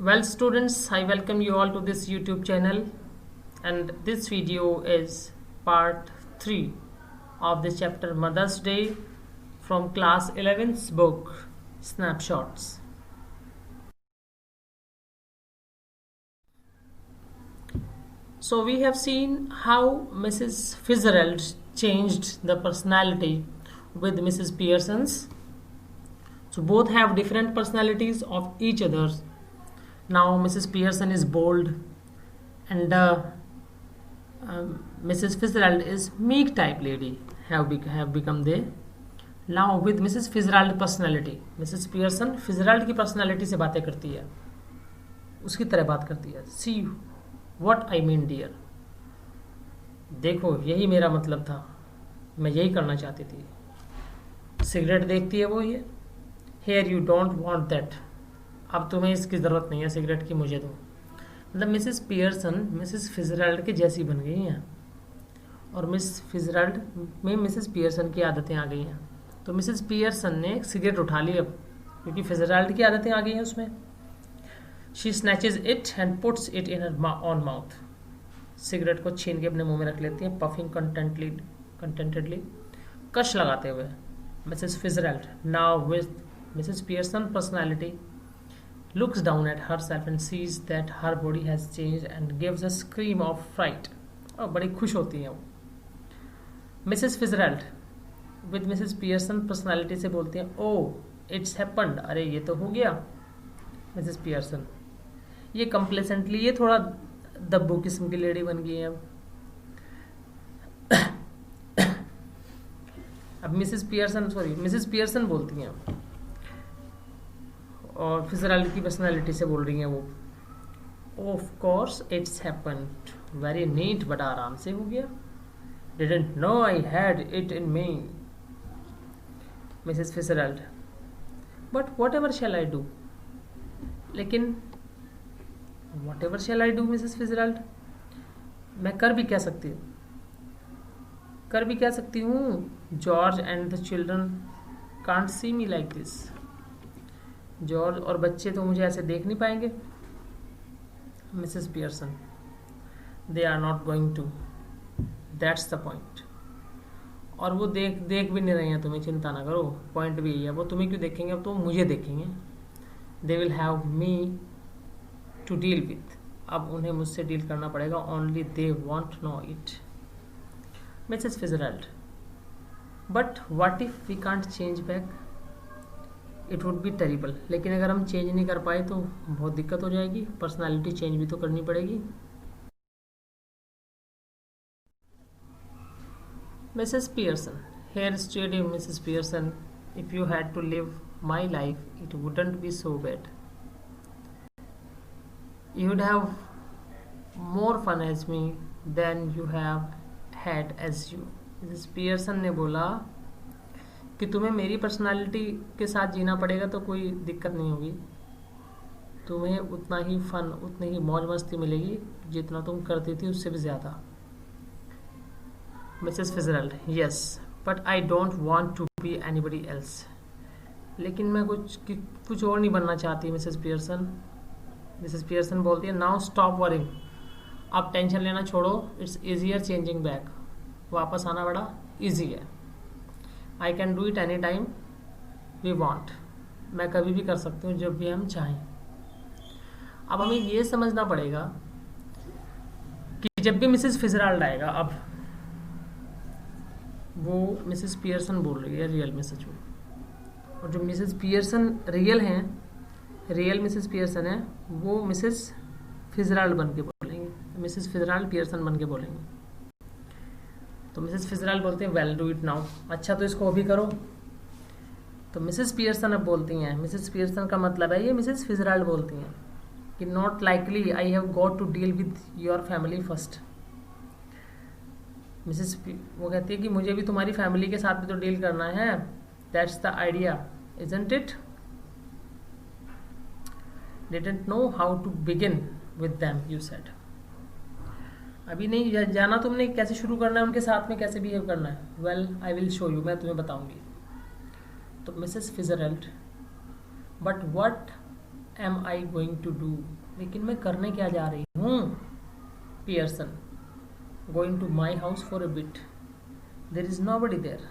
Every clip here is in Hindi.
Well, students, I welcome you all to this YouTube channel, and this video is part 3 of the chapter Mother's Day from class 11's book Snapshots. So we have seen how Mrs. Fitzgerald changed the personality with Mrs. Pearson's. So both have different personalities of each other's. Now Mrs. Pearson is bold and Mrs. Fitzgerald is meek type lady have become they. Now with Mrs. Fitzgerald personality, Mrs. Pearson Fitzgerald की personality से बातें करती है, उसकी तरह बात करती है. See what I mean dear. देखो यही मेरा मतलब था, मैं यही करना चाहती थी. सिगरेट देखती है वो ये. Here you don't want that. अब तुम्हें इसकी ज़रूरत नहीं है सिगरेट की, मुझे दो. मतलब मिसेस पियर्सन मिसेस फिtzgerald के जैसी बन गई हैं और मिस फिtzgerald में मिसेस पियर्सन की आदतें आ गई हैं. तो मिसेस पियर्सन ने सिगरेट उठा ली अब, क्योंकि फिtzgerald की आदतें आ गई हैं उसमें. She snatches it and puts it in her on mouth. Cigarette को छीन के अपने मुंह में रख लेती हैं, पफिंग कंटेंटेडली, कश लगाते हुए. Mrs Fitzgerald now with Mrs Pearson personality looks down at herself and sees that her body has changed and gives a scream of fright. और बड़ी खुश होती हैं वो. Mrs Fitzgerald with Mrs Pearson personality से बोलती हैं, ओह इट्स हैपन्ड, अरे ये तो हो गया. मिसेस पियर्सन ये कंप्लेसेंटली, ये थोड़ा दब्बू किस्म की लेडी बन गई है अब मिसेस पियर्सन बोलती हैं और फिtzgerald की पर्सनालिटी से बोल रही हैं वो, of course it's happened, very neat, बड़ा आराम से हो गया. Didn't know I had it in me. Mrs Fitzgerald but whatever shall I do. लेकिन whatever shall I do Mrs Fitzgerald, मैं कर भी क्या सकती हूँ. George and the children can't see me like this. George और बच्चे तो मुझे ऐसे देख नहीं पाएंगे. Mrs Pearson they are not going to, that's the point. और वो देख भी नहीं रहे हैं तुम्हें, चिंता ना करो, पॉइंट भी यही है. वो तुम्हें क्यों देखेंगे, अब तो मुझे देखेंगे. They will have me to deal with, अब उन्हें मुझसे डील करना पड़ेगा. Only they won't know it. Mrs Fitzgerald but what if we can't change back. It would be terrible. लेकिन अगर हम चेंज नहीं कर पाए तो बहुत दिक्कत हो जाएगी. पर्सनालिटी चेंज भी तो करनी पड़ेगी. Mrs Pearson here stayed Mrs Pearson, if you had to live my life it wouldn't be so bad. You would have more fun as me than you have had as you. Mrs Pearson ने बोला कि तुम्हें मेरी पर्सनालिटी के साथ जीना पड़ेगा तो कोई दिक्कत नहीं होगी. तुम्हें उतना ही फन, उतनी ही मौज मस्ती मिलेगी जितना तुम करती थी, उससे भी ज़्यादा. Mrs Fitzgerald yes but I don't want to be anybody else. लेकिन मैं कुछ और नहीं बनना चाहती. मिसेस पियर्सन बोलती है, नाउ स्टॉप वरिंग, अब टेंशन लेना छोड़ो. इट्स ईजियर चेंजिंग बैक, वापस आना बड़ा ईजी है. I can do it any time we want, मैं कभी भी कर सकती हूँ जब भी हम चाहें. अब हमें ये समझना पड़ेगा कि जब भी मिसेस फिtzgerald आएगा, अब वो मिसेस पियर्सन बोल रही है रियल में, सच में. और जो Mrs Pearson real Mrs Pearson है, वो मिसेस फिtzgerald बन के बोलेंगे, मिसेस फिtzgerald पियर्सन बन के बोलेंगे. तो मिसेस फिtzgerald बोलते हैं, वेल डू इट नाउ, अच्छा तो इसको अभी करो. तो मिसेस पियर्सन अब बोलती हैं, मिसेस पियर्सन का मतलब है ये मिसेस फिtzgerald बोलती हैं कि not likely, I have got to deal with your family first. वो कहती है कि मुझे भी तुम्हारी फैमिली के साथ भी तो डील करना है. That's the idea isn't it. Didn't know how to begin with them you said. अभी नहीं जाना तुमने कैसे शुरू करना है, उनके साथ में कैसे बिहेव करना है. Well I will show you, मैं तुम्हें बताऊंगी. तो Mrs Fitzgerald but what am I going to do, लेकिन मैं करने क्या जा रही हूँ. Pearson, going to my house for a bit, there is nobody there.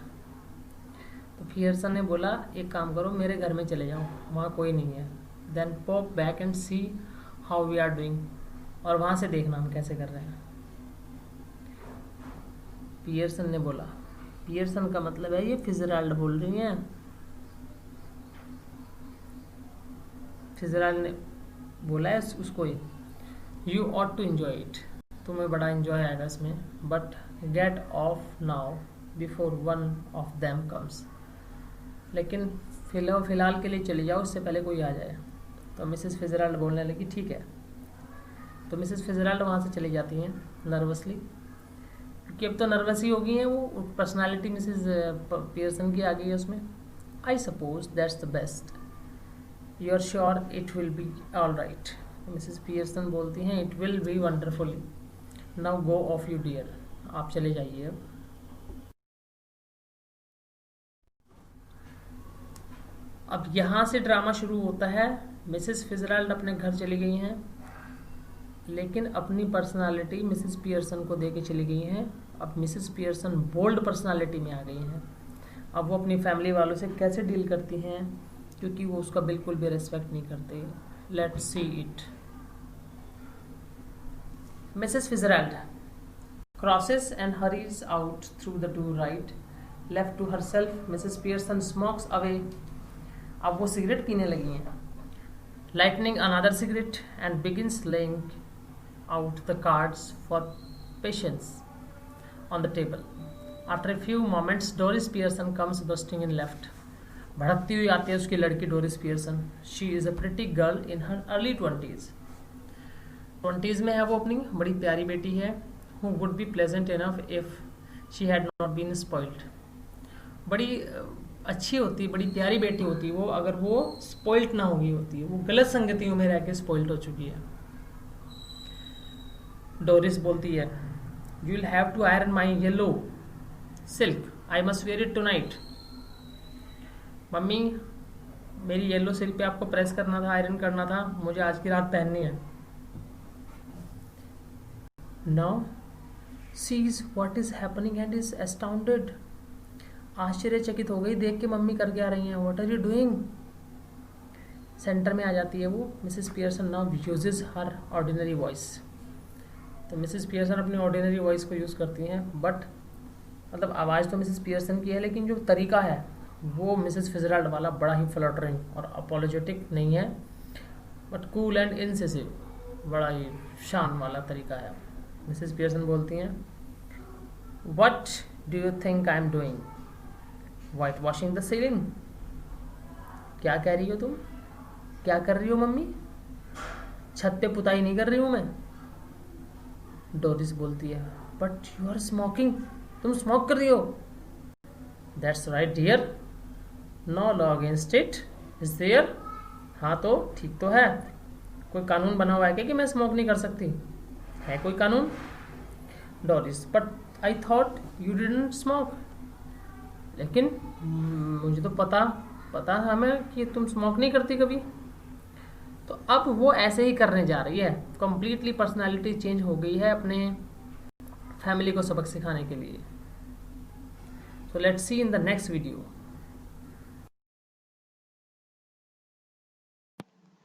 तो पियर्सन ने बोला एक काम करो, मेरे घर में चले जाओ, वहाँ कोई नहीं है. Then pop back and see how we are doing, और वहाँ से देखना हम कैसे कर रहे हैं. पियर्सन ने बोला, पियर्सन का मतलब है ये फिजराल्ड बोल रही हैं. फिजराल्ड ने बोला है उसको, you ought to enjoy it, तुम्हें बड़ा एंजॉय आएगा इसमें, but get off now before one of them comes, लेकिन फिलहाल के लिए चली जाओ, उससे पहले कोई आ जाए. तो मिसेस फिजराल्ड बोलने लगी ठीक है. तो मिसेस फिजराल्ड वहाँ से चली जाती हैं नर्वसली, क्योंकि अब तो नर्वस ही हो गई हैं वो. पर्सनालिटी मिसेस पियर्सन की आ गई है उसमें. I suppose that's the best, you are sure it will be all right. Mrs Pearson बोलती हैं it will be wonderfully, now go off you dear, आप चले जाइए अब. अब यहाँ से ड्रामा शुरू होता है. मिसेस फिजराल्ड अपने घर चली गई हैं, लेकिन अपनी पर्सनालिटी मिसेस पियर्सन को दे के चली गई हैं. अब मिसेस पियर्सन बोल्ड पर्सनालिटी में आ गई हैं. अब वो अपनी फैमिली वालों से कैसे डील करती हैं, क्योंकि वो उसका बिल्कुल भी रेस्पेक्ट नहीं करते. Let's see it. Mrs Fitzgerald crosses and hurries out through the door right. Left to herself Mrs Pearson smokes away. अब वो सिगरेट पीने लगी हैं. Lightning another cigarette and begins laying out the cards for patience on the table. After a few moments, Doris Pearson comes bursting in left. भड़कती हुई आती है उसकी लड़की Doris Pearson. She is a pretty girl in her early 20s. 20s में है वो अपनी, बड़ी प्यारी बेटी है. Who would be pleasant enough if she had not been spoiled. बड़ी अच्छी होती, बड़ी प्यारी बेटी होती वो, अगर वो स्पॉइल्ड ना हुई होती. वो गलत संगतियों में रह के स्पॉइल्ड हो चुकी है. डोरिस बोलती है you will have to iron my yellow silk, I must wear it tonight. Mummy, मेरी येलो सिल्क पे आपको प्रेस करना था, आयरन करना था, मुझे आज की रात पहननी है. Now sees what is happening and is astounded. आश्चर्यचकित हो गई देख के मम्मी कर क्या रही हैं. What are you doing. Centre में आ जाती है वो. Mrs Pearson now uses her ordinary voice. तो मिसेस पियर्सन अपनी ऑर्डिनरी वॉइस को यूज़ करती हैं, बट मतलब आवाज़ तो मिसेस पियर्सन की है, लेकिन जो तरीका है वो मिसेस फिजराल्ड वाला बड़ा ही फ्लटरिंग और अपोलोजेटिक नहीं है, बट कूल एंड इंसिसिव, बड़ा ही शान वाला तरीका है. मिसेस पियर्सन बोलती हैं what do you think I am doing. White washing the ceiling. क्या कह रही हो तुम, क्या कर रही हो मम्मी. छत पे पुताई नहीं कर रही हूँ मैं. डोरिस बोलती है बट यू आर स्मोकिंग, तुम स्मोक कर रही हो. That's right dear, no law against it is there. हाँ तो ठीक तो है, कोई कानून बना हुआ है क्या कि मैं स्मोक नहीं कर सकती, है कोई कानून. Doris but I thought you didn't smoke. लेकिन मुझे तो पता था हमें कि तुम स्मोक नहीं करती कभी. तो अब वो ऐसे ही करने जा रही है. कंप्लीटली पर्सनालिटी चेंज हो गई है अपने फैमिली को सबक सिखाने के लिए. So let's see in the next video.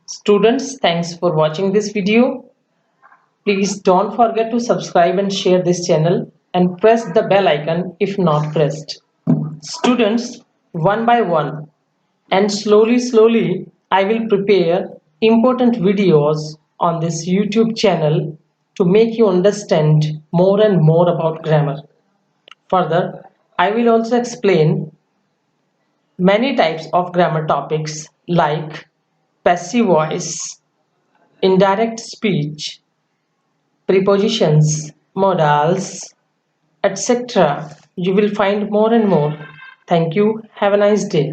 Students, thanks for watching this video. Please don't forget to subscribe and share this channel and press the bell icon if not pressed. Students, one by one and slowly I will prepare important videos on this YouTube channel to make you understand more and more about grammar. Further, I will also explain many types of grammar topics like passive voice, indirect speech, prepositions, modals, etc. You will find more and more. Thank you. Have a nice day.